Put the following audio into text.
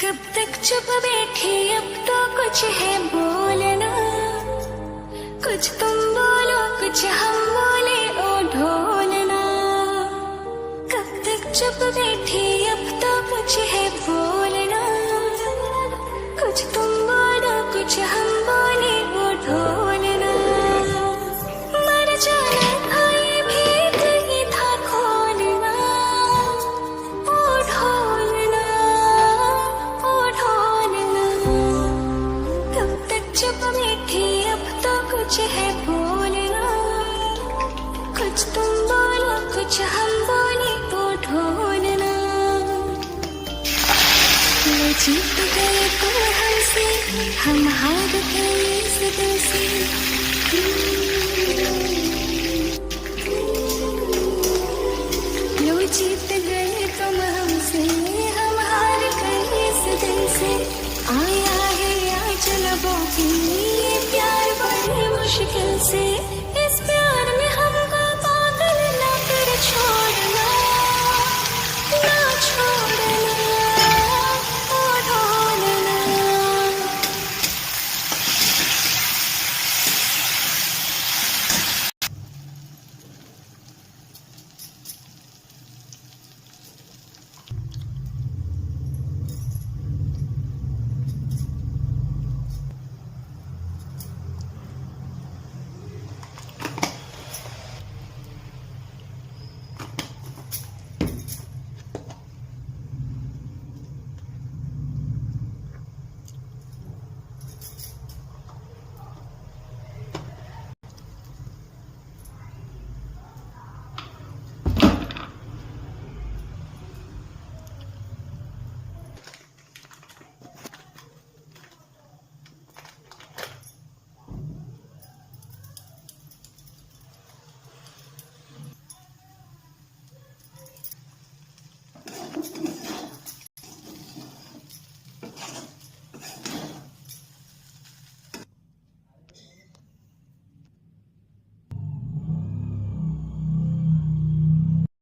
कब तक चुप बैठी, अब तो कुछ है बोलना। कुछ तुम बोलो, कुछ हम बोले, ओ ढोलना। कब तक चुप बैठी, अब तो कुछ है बोलना। कुछ तुम बोलो, कुछ हम बोले, ओ ढोलना। मर जाना था ये भी कहीं था खोलना, ओ ढोलना, ओ ढोलना। कब तक चुप बैठी, अब तो कुछ है बोलना। कुछ तुम बोलो, कुछ हम बोले, ओ ढोलना। वो जीत गए तुम हमसे, हम हार गए इस दिल से। लो जीत गए तुम हमसे, हम हार गए इस दिल से। आया है आज लबों की ये प्यार बड़ी मुश्किल से। इस प्यार में हमको पागल ना कर छोड़ना, ना छोड़ना, ओ ढोलना।